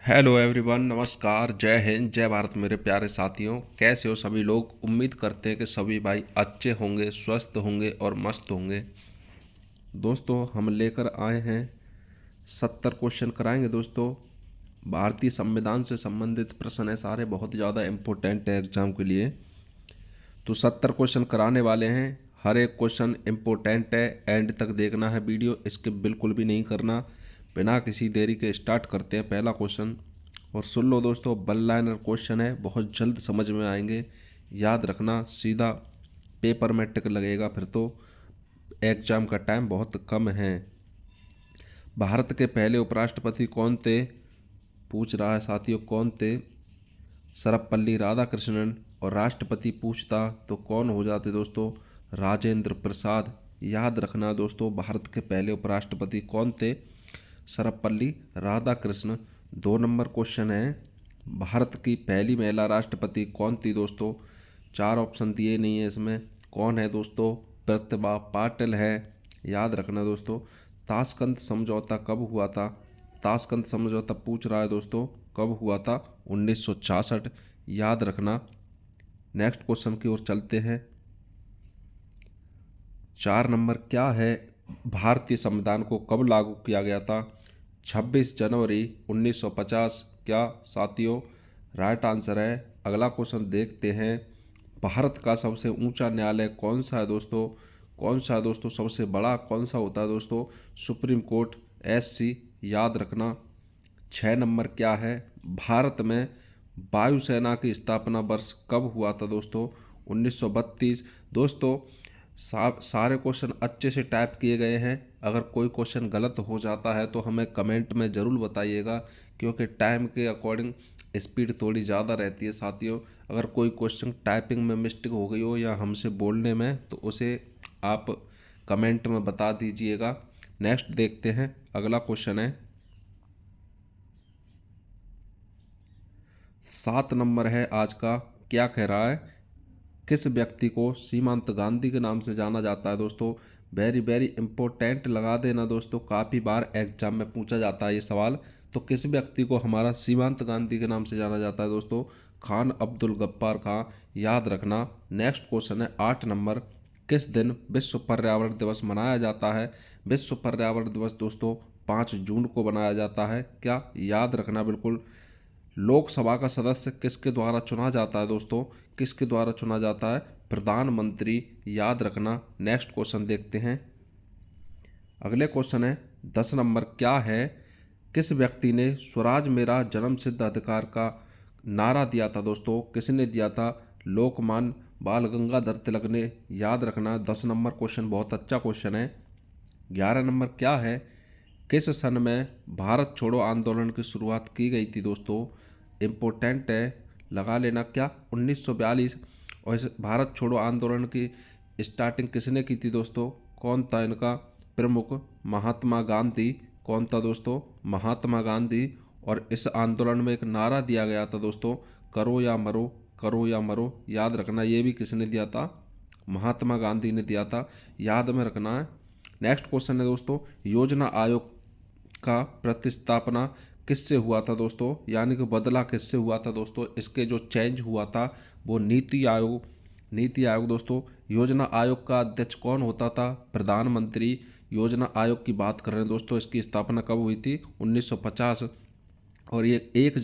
Hello everyone, नमस्कार, जय हिंद, जय भारत। मेरे प्यारे साथियों, कैसे हो सभी लोग। उम्मीद करते हैं कि सभी भाई अच्छे होंगे, स्वस्थ होंगे और मस्त होंगे। दोस्तों, हम लेकर आए हैं 70 क्वेश्चन कराएंगे। दोस्तों, भारतीय संविधान से संबंधित प्रश्न है, सारे बहुत ज़्यादा इम्पोर्टेंट है एग्जाम के लिए। तो 70 क्वेश्चन कराने वाले हैं। हर एक क्वेश्चन इम्पोर्टेंट है, एंड तक देखना है वीडियो, इसके बिल्कुल भी नहीं करना। बिना किसी देरी के स्टार्ट करते हैं पहला क्वेश्चन। और सुन लो दोस्तों, वन लाइनर क्वेश्चन है, बहुत जल्द समझ में आएंगे। याद रखना, सीधा पेपर में टिक लगेगा, फिर तो एग्जाम का टाइम बहुत कम है। भारत के पहले उपराष्ट्रपति कौन थे, पूछ रहा है साथियों, कौन थे। सर्वपल्ली राधाकृष्णन। और राष्ट्रपति पूछता तो कौन हो जाते दोस्तों, राजेंद्र प्रसाद। याद रखना दोस्तों, भारत के पहले उपराष्ट्रपति कौन थे, सर्वपल्ली राधाकृष्ण। 2 नंबर क्वेश्चन है, भारत की पहली महिला राष्ट्रपति कौन थी दोस्तों। 4 ऑप्शन दिए नहीं है इसमें, कौन है दोस्तों, प्रतिभा पाटिल है। याद रखना दोस्तों। ताशकंद समझौता कब हुआ था, ताशकंद समझौता पूछ रहा है दोस्तों, कब हुआ था, 1966। याद रखना। नेक्स्ट क्वेश्चन की ओर चलते हैं। 4 नंबर क्या है, भारतीय संविधान को कब लागू किया गया था, 26 जनवरी 1950। क्या साथियों, राइट आंसर है। अगला क्वेश्चन देखते हैं। भारत का सबसे ऊंचा न्यायालय कौन सा है दोस्तों, कौन सा है दोस्तों, सबसे बड़ा कौन सा होता है दोस्तों, सुप्रीम कोर्ट, SC। याद रखना। 6 नंबर क्या है, भारत में वायुसेना की स्थापना वर्ष कब हुआ था दोस्तों, 1932। दोस्तों, सारे क्वेश्चन अच्छे से टाइप किए गए हैं। अगर कोई क्वेश्चन गलत हो जाता है तो हमें कमेंट में ज़रूर बताइएगा, क्योंकि टाइम के अकॉर्डिंग स्पीड थोड़ी ज़्यादा रहती है साथियों। अगर कोई क्वेश्चन टाइपिंग में मिस्टेक हो गई हो या हमसे बोलने में, तो उसे आप कमेंट में बता दीजिएगा। नेक्स्ट देखते हैं, अगला क्वेश्चन है। 7 नंबर है आज का। क्या कह रहा है, किस व्यक्ति को सीमांत गांधी के नाम से जाना जाता है दोस्तों। वेरी वेरी इंपॉर्टेंट, लगा देना दोस्तों, काफ़ी बार एग्जाम में पूछा जाता है ये सवाल। तो किस व्यक्ति को हमारा सीमांत गांधी के नाम से जाना जाता है दोस्तों, खान अब्दुल गफ्फार खां। याद रखना। नेक्स्ट क्वेश्चन है 8 नंबर, किस दिन विश्व पर्यावरण दिवस मनाया जाता है। विश्व पर्यावरण दिवस दोस्तों 5 जून को मनाया जाता है। क्या, याद रखना बिल्कुल। लोकसभा का सदस्य किसके द्वारा चुना जाता है दोस्तों, किसके द्वारा चुना जाता है, प्रधानमंत्री। याद रखना। नेक्स्ट क्वेश्चन देखते हैं। अगले क्वेश्चन है 10 नंबर, क्या है, किस व्यक्ति ने स्वराज मेरा जन्म सिद्ध अधिकार का नारा दिया था दोस्तों, किसने दिया था, लोकमान्य बाल गंगाधर तिलक ने। याद रखना। 10 नंबर क्वेश्चन बहुत अच्छा क्वेश्चन है। 11 नंबर क्या है, किस सन में भारत छोड़ो आंदोलन की शुरुआत की गई थी दोस्तों, इम्पोर्टेंट है, लगा लेना। क्या, 1942। और इस भारत छोड़ो आंदोलन की स्टार्टिंग किसने की थी दोस्तों, कौन था इनका प्रमुख, महात्मा गांधी। कौन था दोस्तों, महात्मा गांधी। और इस आंदोलन में एक नारा दिया गया था दोस्तों, करो या मरो, करो या मरो। याद रखना, ये भी किसने दिया था, महात्मा गांधी ने दिया था। याद में रखना है। नेक्स्ट क्वेश्चन है दोस्तों, योजना आयोग का प्रतिस्थापना किससे हुआ था दोस्तों, यानी कि बदला किससे हुआ था दोस्तों, इसके जो चेंज हुआ था वो नीति आयोग, नीति आयोग दोस्तों। योजना आयोग का अध्यक्ष कौन होता था, प्रधानमंत्री। योजना आयोग की बात कर रहे हैं दोस्तों, इसकी स्थापना कब हुई थी, 1950। और ये 1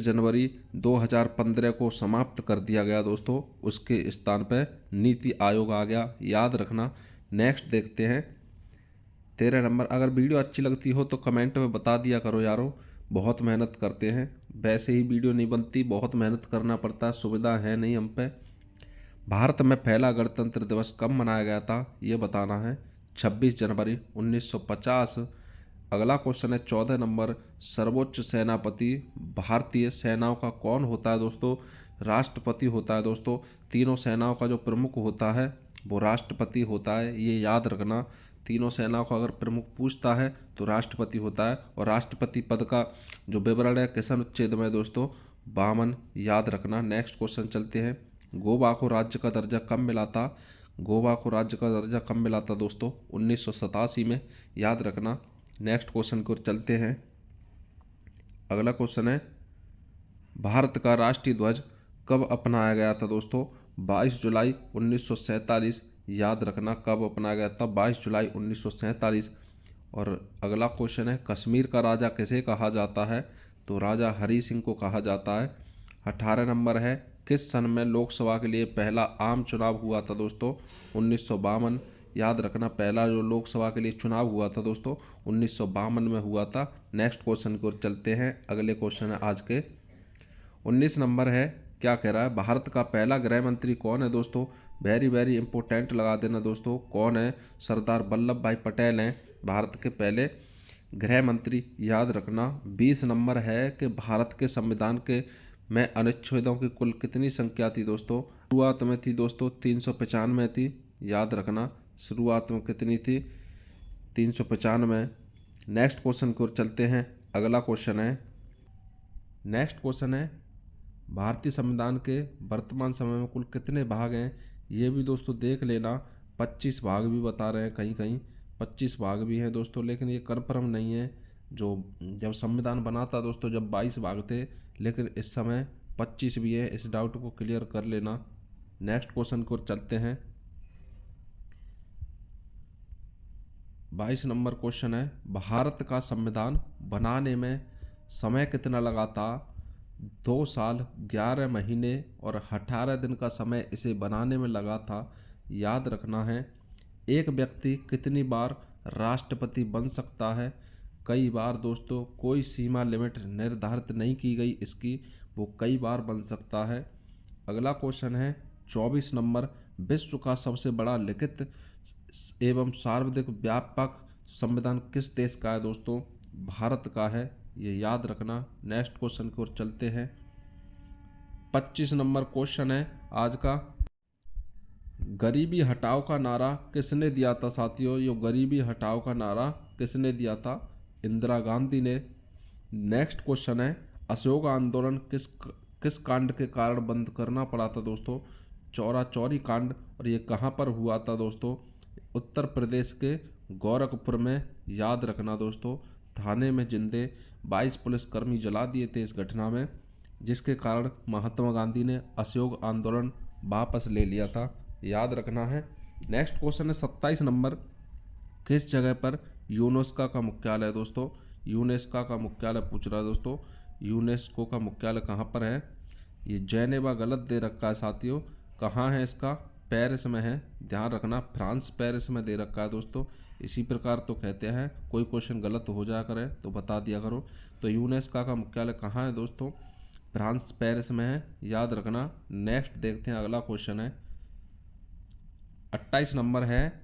जनवरी 2015 को समाप्त कर दिया गया दोस्तों, उसके स्थान पर नीति आयोग आ गया। याद रखना। नेक्स्ट देखते हैं 13 नंबर। अगर वीडियो अच्छी लगती हो तो कमेंट में बता दिया करो यारो, बहुत मेहनत करते हैं, वैसे ही वीडियो नहीं बनती, बहुत मेहनत करना पड़ता है, सुविधा है नहीं हम पे। भारत में पहला गणतंत्र दिवस कब मनाया गया था, ये बताना है, 26 जनवरी 1950। अगला क्वेश्चन है 14 नंबर, सर्वोच्च सेनापति भारतीय सेनाओं का कौन होता है दोस्तों, राष्ट्रपति होता है दोस्तों। तीनों सेनाओं का जो प्रमुख होता है वो राष्ट्रपति होता है, ये याद रखना। तीनों सेनाओं का अगर प्रमुख पूछता है तो राष्ट्रपति होता है। और राष्ट्रपति पद का जो विवरण है किस अनुच्छेद में दोस्तों, 52। याद रखना। नेक्स्ट क्वेश्चन चलते हैं। गोवा को राज्य का दर्जा कब मिला था, गोवा को राज्य का दर्जा कब मिला था दोस्तों, 1987 में। याद रखना। नेक्स्ट क्वेश्चन की ओर चलते हैं। अगला क्वेश्चन है, भारत का राष्ट्रीय ध्वज कब अपनाया गया था दोस्तों? 22 जुलाई 1947। याद रखना कब अपनाया गया था, 22 जुलाई 1947। और अगला क्वेश्चन है, कश्मीर का राजा किसे कहा जाता है? तो राजा हरि सिंह को कहा जाता है। 18 नंबर है, किस सन में लोकसभा के लिए पहला आम चुनाव हुआ था दोस्तों? 1952। याद रखना पहला जो लोकसभा के लिए चुनाव हुआ था दोस्तों 1952 में हुआ था। नेक्स्ट क्वेश्चन की ओर चलते हैं। अगले क्वेश्चन है आज के 19 नंबर है, क्या कह रहा है, भारत का पहला गृह मंत्री कौन है दोस्तों? वेरी वेरी इंपॉर्टेंट लगा देना दोस्तों, कौन है? सरदार वल्लभ भाई पटेल हैं भारत के पहले गृह मंत्री। याद रखना 20 नंबर है कि भारत के संविधान के में अनुच्छेदों की कुल कितनी संख्या थी दोस्तों? शुरुआत में थी दोस्तों 395 थी। याद रखना शुरुआत में कितनी थी? 395। नेक्स्ट क्वेश्चन की ओर चलते हैं। अगला क्वेश्चन है, नेक्स्ट क्वेश्चन है, भारतीय संविधान के वर्तमान समय में कुल कितने भाग हैं? ये भी दोस्तों देख लेना, 25 भाग भी बता रहे हैं, कहीं कहीं 25 भाग भी हैं दोस्तों, लेकिन ये कन्फर्म नहीं है। जो जब संविधान बना था दोस्तों जब 22 भाग थे, लेकिन इस समय 25 भी है, इस डाउट को क्लियर कर लेना। नेक्स्ट क्वेश्चन को चलते हैं। 22 नंबर क्वेश्चन है, भारत का संविधान बनाने में समय कितना लगा था? 2 साल 11 महीने और 18 दिन का समय इसे बनाने में लगा था। याद रखना है, एक व्यक्ति कितनी बार राष्ट्रपति बन सकता है? कई बार दोस्तों, कोई सीमा लिमिट निर्धारित नहीं की गई इसकी, वो कई बार बन सकता है। अगला क्वेश्चन है 24 नंबर, विश्व का सबसे बड़ा लिखित एवं सार्वधिक व्यापक संविधान किस देश का है दोस्तों? भारत का है, ये याद रखना। नेक्स्ट क्वेश्चन की ओर चलते हैं। 25 नंबर क्वेश्चन है आज का, गरीबी हटाओ का नारा किसने दिया था साथियों? ये गरीबी हटाओ का नारा किसने दिया था? इंदिरा गांधी ने। नेक्स्ट क्वेश्चन है, अशोक आंदोलन किस कांड के कारण बंद करना पड़ा था दोस्तों? चौरा चौरी कांड। और ये कहाँ पर हुआ था दोस्तों? उत्तर प्रदेश के गोरखपुर में। याद रखना दोस्तों, थाने में जिंदे 22 पुलिसकर्मी जला दिए थे इस घटना में, जिसके कारण महात्मा गांधी ने अशोक आंदोलन वापस ले लिया था। याद रखना है। नेक्स्ट क्वेश्चन है 27 नंबर, किस जगह पर यूनेस्को का मुख्यालय है दोस्तों? यूनेस्को का मुख्यालय पूछ रहा है दोस्तों, यूनेस्को का मुख्यालय कहाँ पर है? ये जेनेवा गलत दे रखा है साथियों, कहाँ है इसका? पेरिस में है। ध्यान रखना, फ्रांस पेरिस में दे रखा है दोस्तों। इसी प्रकार तो कहते हैं, कोई क्वेश्चन गलत हो जाया करे तो बता दिया करो। तो यूनेस्को का मुख्यालय कहाँ है दोस्तों? फ्रांस पेरिस में है, याद रखना। नेक्स्ट देखते हैं, अगला क्वेश्चन है 28 नंबर है,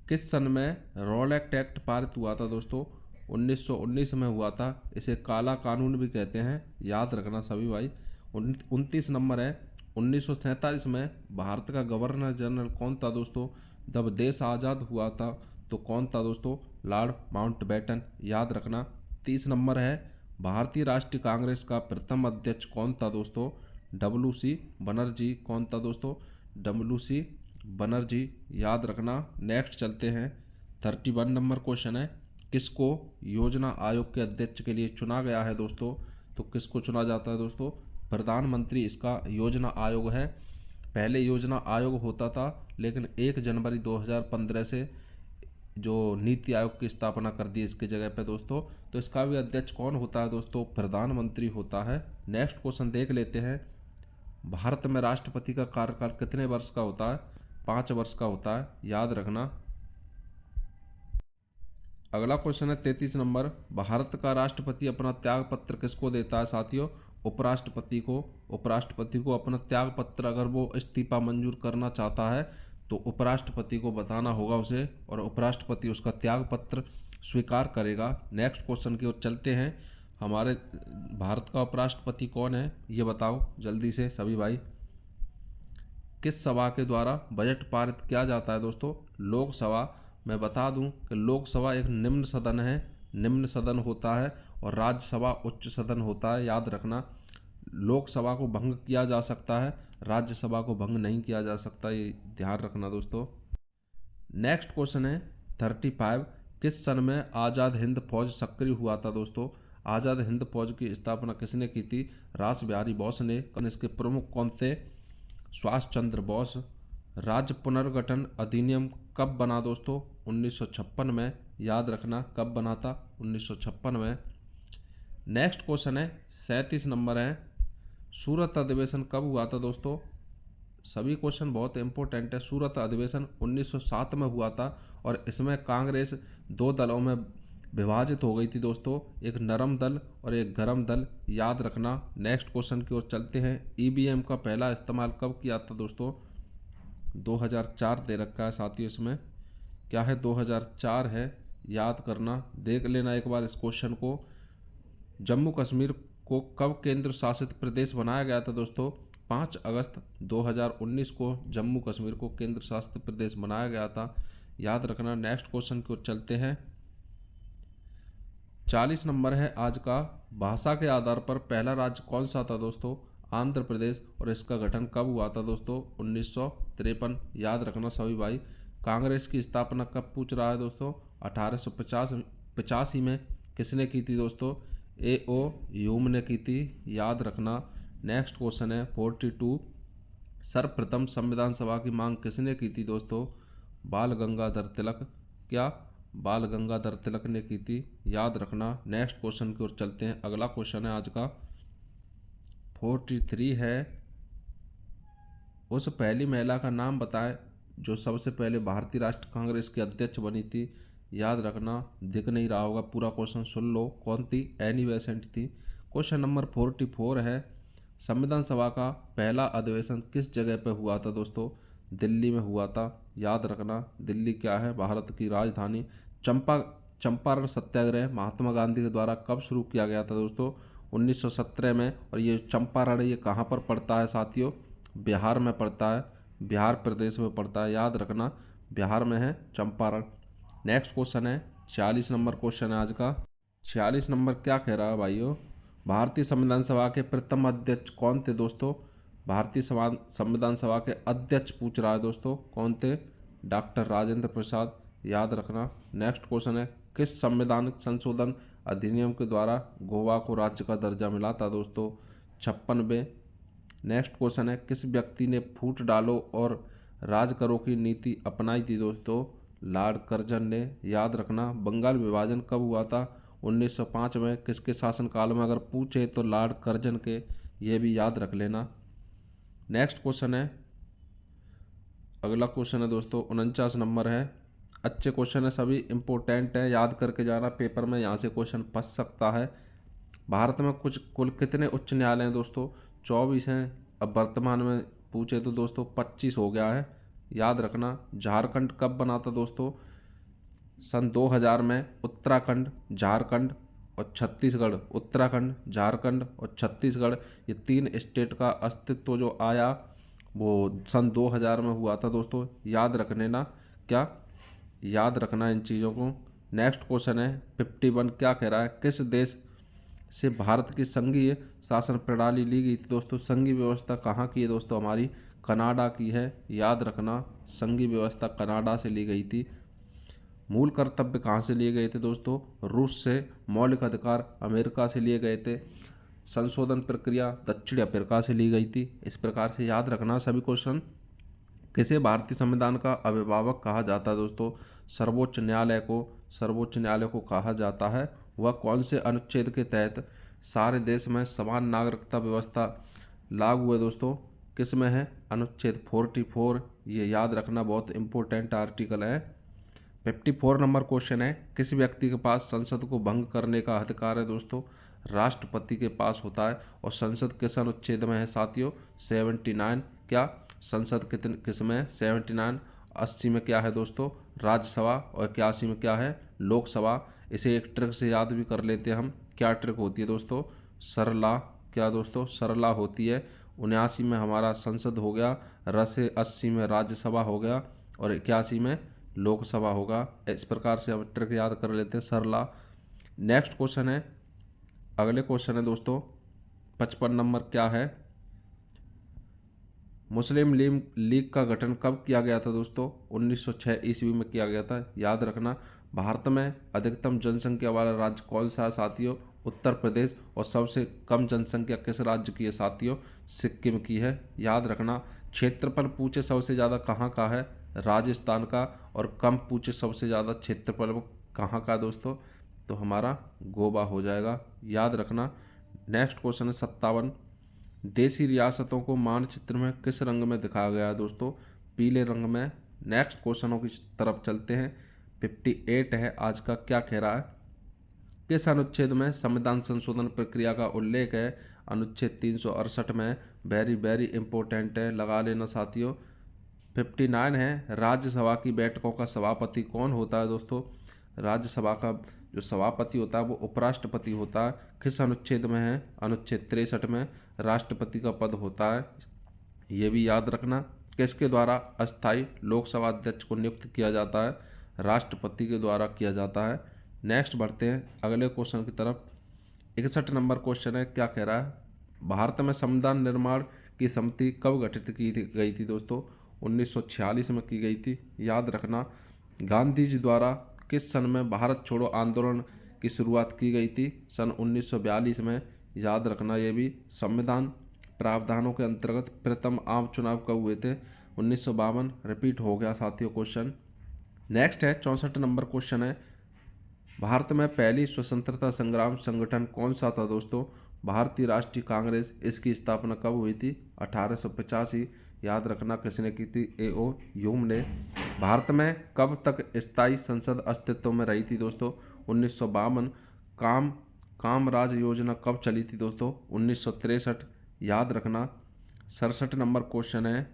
किस सन में रॉलेट एक्ट पारित हुआ था दोस्तों? 1919 में हुआ था। इसे काला कानून भी कहते हैं, याद रखना सभी भाई। 29 नंबर है, 1947 में भारत का गवर्नर जनरल कौन था दोस्तों? जब देश आज़ाद हुआ था तो कौन था दोस्तों? Lord Mountbatten. याद रखना। 30 नंबर है, भारतीय राष्ट्रीय कांग्रेस का प्रथम अध्यक्ष कौन था दोस्तों? WC बनर्जी। कौन था दोस्तों? WC बनर्जी। याद रखना। नेक्स्ट चलते हैं। 31 नंबर क्वेश्चन है, किसको योजना आयोग के अध्यक्ष के लिए चुना गया है दोस्तों? तो किसको चुना जाता है दोस्तों? प्रधानमंत्री इसका योजना आयोग है। पहले योजना आयोग होता था, लेकिन 1 जनवरी 2015 से जो नीति आयोग की स्थापना कर दी इसकी जगह पे दोस्तों। तो इसका भी अध्यक्ष कौन होता है दोस्तों? प्रधानमंत्री होता है। नेक्स्ट क्वेश्चन देख लेते हैं, भारत में राष्ट्रपति का कार्यकाल कितने वर्ष का होता है? 5 वर्ष का होता है, याद रखना। अगला क्वेश्चन है 33 नंबर, भारत का राष्ट्रपति अपना त्याग पत्र किसको देता है साथियों? उपराष्ट्रपति को। उपराष्ट्रपति को अपना त्याग पत्र, अगर वो इस्तीफा मंजूर करना चाहता है तो उपराष्ट्रपति को बताना होगा उसे, और उपराष्ट्रपति उसका त्याग पत्र स्वीकार करेगा। नेक्स्ट क्वेश्चन की ओर चलते हैं। हमारे भारत का उपराष्ट्रपति कौन है ये बताओ जल्दी से सभी भाई। किस सभा के द्वारा बजट पारित किया जाता है दोस्तों? लोकसभा। मैं बता दूं कि लोकसभा एक निम्न सदन है, निम्न सदन होता है, और राज्यसभा उच्च सदन होता है। याद रखना, लोकसभा को भंग किया जा सकता है, राज्यसभा को भंग नहीं किया जा सकता, ये ध्यान रखना दोस्तों। नेक्स्ट क्वेश्चन है 35, किस सन में आज़ाद हिंद फौज सक्रिय हुआ था दोस्तों? आज़ाद हिंद फौज की स्थापना किसने की थी? रास बिहारी बोस ने। इसके प्रमुख कौन थे? सुभाष चंद्र बोस। राज्य पुनर्गठन अधिनियम कब बना दोस्तों? 1956 में। याद रखना कब बना था? 1956 में। नेक्स्ट क्वेश्चन है 37 नंबर है, सूरत अधिवेशन कब हुआ था दोस्तों? सभी क्वेश्चन बहुत इंपॉर्टेंट है। सूरत अधिवेशन 1907 में हुआ था और इसमें कांग्रेस दो दलों में विभाजित हो गई थी दोस्तों, एक नरम दल और एक गरम दल। याद रखना। नेक्स्ट क्वेश्चन की ओर चलते हैं। ईवीएम का पहला इस्तेमाल कब किया था दोस्तों? 2004 दे रखा है साथियों। इसमें क्या है? 2004 है। याद करना, देख लेना एक बार इस क्वेश्चन को। जम्मू कश्मीर को कब केंद्र शासित प्रदेश बनाया गया था दोस्तों? 5 अगस्त 2019 को जम्मू कश्मीर को केंद्र शासित प्रदेश बनाया गया था। याद रखना। नेक्स्ट क्वेश्चन की ओर चलते हैं। 40 नंबर है आज का, भाषा के आधार पर पहला राज्य कौन सा था दोस्तों? आंध्र प्रदेश। और इसका गठन कब हुआ था दोस्तों? 1953। याद रखना सभी भाई। कांग्रेस की स्थापना कब पूछ रहा है दोस्तों? 1885 में। किसने की थी दोस्तों? A.O. ह्यूम ने की थी। याद रखना। नेक्स्ट क्वेश्चन है 42, सर्वप्रथम संविधान सभा की मांग किसने की थी दोस्तों? बाल गंगाधर तिलक। क्या? बाल गंगाधर तिलक ने की थी। याद रखना। नेक्स्ट क्वेश्चन की ओर चलते हैं। अगला क्वेश्चन है आज का 43 है, उस पहली महिला का नाम बताएं जो सबसे पहले भारतीय राष्ट्रीय कांग्रेस की अध्यक्ष बनी थी। याद रखना, दिख नहीं रहा होगा, पूरा क्वेश्चन सुन लो। कौन थी? एनी बेसेंट थी। क्वेश्चन नंबर 44 है, संविधान सभा का पहला अधिवेशन किस जगह पर हुआ था दोस्तों? दिल्ली में हुआ था। याद रखना। दिल्ली क्या है? भारत की राजधानी। चंपारण सत्याग्रह महात्मा गांधी के द्वारा कब शुरू किया गया था दोस्तों? 1917 में। और ये चंपारण ये कहाँ पर पड़ता है साथियों? बिहार में पड़ता है, बिहार प्रदेश में पड़ता है। याद रखना, बिहार में है चंपारण। नेक्स्ट क्वेश्चन है 46 नंबर क्वेश्चन है आज का। 46 नंबर क्या कह रहा है भाइयों? भारतीय संविधान सभा के प्रथम अध्यक्ष कौन थे दोस्तों? भारतीय संविधान सभा के अध्यक्ष पूछ रहा है दोस्तों, कौन थे? डॉक्टर राजेंद्र प्रसाद। याद रखना। नेक्स्ट क्वेश्चन है, किस संवैधानिक संशोधन अधिनियम के द्वारा गोवा को राज्य का दर्जा मिला था दोस्तों? 56वें। नेक्स्ट क्वेश्चन है, किस व्यक्ति ने फूट डालो और राज करो की नीति अपनाई थी दोस्तों? लॉर्ड कर्जन ने। याद रखना। बंगाल विभाजन कब हुआ था? 1905 में। किसके शासनकाल में? अगर पूछे तो लॉर्ड कर्जन के। ये भी याद रख लेना। नेक्स्ट क्वेश्चन है, अगला क्वेश्चन है दोस्तों 49 नंबर है। अच्छे क्वेश्चन है, सभी इंपॉर्टेंट हैं, याद करके जाना, पेपर में यहाँ से क्वेश्चन फंस सकता है। भारत में कुल कितने उच्च न्यायालय हैं दोस्तों? 24 हैं। अब वर्तमान में पूछे तो दोस्तों 25 हो गया है। याद रखना। झारखंड कब बना था दोस्तों? सन 2000 में। उत्तराखंड, झारखंड और छत्तीसगढ़। उत्तराखंड, झारखंड और छत्तीसगढ़, ये 3 स्टेट का अस्तित्व जो आया वो सन 2000 में हुआ था दोस्तों। याद रखने ना, क्या याद रखना इन चीज़ों को। नेक्स्ट क्वेश्चन है 51, क्या कह रहा है? किस देश से भारत की संघीय शासन प्रणाली ली गई थी दोस्तों? संघीय व्यवस्था कहाँ की है दोस्तों? हमारी कनाडा की है। याद रखना, संघीय व्यवस्था कनाडा से ली गई थी। मूल कर्तव्य कहाँ से लिए गए थे दोस्तों? रूस से। मौलिक अधिकार अमेरिका से लिए गए थे। संशोधन प्रक्रिया दक्षिण अफ्रीका से ली गई थी। इस प्रकार से याद रखना सभी क्वेश्चन। किसे भारतीय संविधान का अभिभावक कहा जाता है दोस्तों? सर्वोच्च न्यायालय को। सर्वोच्च न्यायालय को कहा जाता है। वह कौन से अनुच्छेद के तहत सारे देश में समान नागरिकता व्यवस्था लागू है दोस्तों? किस में है? अनुच्छेद 44। ये याद रखना, बहुत इंपॉर्टेंट आर्टिकल है। 54 नंबर क्वेश्चन है, किस व्यक्ति के पास संसद को भंग करने का अधिकार है दोस्तों? राष्ट्रपति के पास होता है। और संसद किस अनुच्छेद में है साथियों? 79। क्या संसद किस में? 79। 80 में क्या है दोस्तों? राज्यसभा। और 81 में क्या है? लोकसभा। इसे एक ट्रिक से याद भी कर लेते हैं हम। क्या ट्रिक होती है दोस्तों? सरला। क्या दोस्तों? सरला होती है। 79 में हमारा संसद हो गया, रसे 80 में राज्यसभा हो गया और 81 में लोकसभा होगा। इस प्रकार से हम ट्रिक याद कर लेते हैं, सरला। नेक्स्ट क्वेश्चन है, अगले क्वेश्चन है दोस्तों 55 नंबर, क्या है? मुस्लिम लीग का गठन कब किया गया था दोस्तों? 1906 ईस्वी में किया गया था। याद रखना। भारत में अधिकतम जनसंख्या वाला राज्य कौन सा है साथियों? उत्तर प्रदेश। और सबसे कम जनसंख्या किस राज्य की है साथियों? सिक्किम की है। याद रखना। क्षेत्रफल पूछे सबसे ज़्यादा कहाँ का है? राजस्थान का। और कम पूछे सबसे ज़्यादा क्षेत्रफल वो कहाँ का है दोस्तों? तो हमारा गोवा हो जाएगा। याद रखना। नेक्स्ट क्वेश्चन है 57। देशी रियासतों को मानचित्र में किस रंग में दिखाया गया है दोस्तों? पीले रंग में। नेक्स्ट क्वेश्चनों की तरफ चलते हैं। 58 है आज का। क्या कह रहा है? किस अनुच्छेद में संविधान संशोधन प्रक्रिया का उल्लेख है? अनुच्छेद 368 में। वेरी वेरी इंपॉर्टेंट है, लगा लेना साथियों। 59 है राज्यसभा की बैठकों का सभापति कौन होता है दोस्तों? राज्यसभा का जो सभापति होता है वो उपराष्ट्रपति होता है। किस अनुच्छेद में है? अनुच्छेद 63 में राष्ट्रपति का पद होता है। ये भी याद रखना। किसके द्वारा अस्थायी लोकसभा अध्यक्ष को नियुक्त किया जाता है? राष्ट्रपति के द्वारा किया जाता है। नेक्स्ट बढ़ते हैं अगले क्वेश्चन की तरफ। 61 नंबर क्वेश्चन है। क्या कह रहा है? भारत में संविधान निर्माण की समिति कब गठित की गई थी दोस्तों? 1946 में की गई थी। याद रखना। गांधी जी द्वारा किस सन में भारत छोड़ो आंदोलन की शुरुआत की गई थी? सन 1942 में। याद रखना ये भी। संविधान प्रावधानों के अंतर्गत प्रथम आम चुनाव कब हुए थे? 1952। रिपीट हो गया साथियों क्वेश्चन। नेक्स्ट है 64 नंबर क्वेश्चन है। भारत में पहली स्वतंत्रता संग्राम संगठन कौन सा था दोस्तों? भारतीय राष्ट्रीय कांग्रेस। इसकी स्थापना कब हुई थी? 1885। याद रखना। किसने की थी? A.O. ह्यूम ने। भारत में कब तक स्थायी संसद अस्तित्व में रही थी दोस्तों? 1952। कामराज योजना कब चली थी दोस्तों? 1963। याद रखना। 67 नंबर क्वेश्चन है।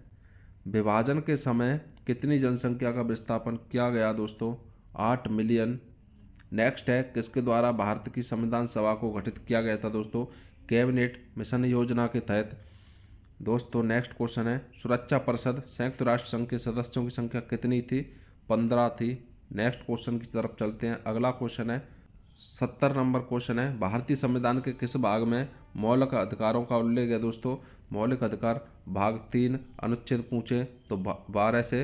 विभाजन के समय कितनी जनसंख्या का विस्थापन किया गया दोस्तों? 8 मिलियन। नेक्स्ट है किसके द्वारा भारत की संविधान सभा को गठित किया गया था दोस्तों? कैबिनेट मिशन योजना के तहत। दोस्तों नेक्स्ट क्वेश्चन है। सुरक्षा परिषद संयुक्त राष्ट्र संघ के सदस्यों की संख्या कितनी थी? 15 थी। नेक्स्ट क्वेश्चन की तरफ चलते हैं। अगला क्वेश्चन है 70 नंबर क्वेश्चन है। भारतीय संविधान के किस भाग में मौलिक अधिकारों का उल्लेख है दोस्तों? मौलिक अधिकार भाग 3 अनुच्छेद पूछे तो 12 से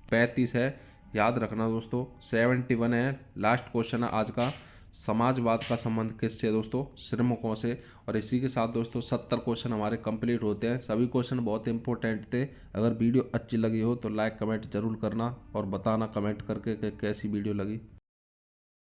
35 है। याद रखना दोस्तों। 71 है लास्ट क्वेश्चन है आज का। समाजवाद का संबंध किससे दोस्तों? श्रमिकों से। और इसी के साथ दोस्तों 70 क्वेश्चन हमारे कंप्लीट होते हैं। सभी क्वेश्चन बहुत इंपॉर्टेंट थे। अगर वीडियो अच्छी लगी हो तो लाइक कमेंट जरूर करना और बताना कमेंट करके कि कैसी वीडियो लगी।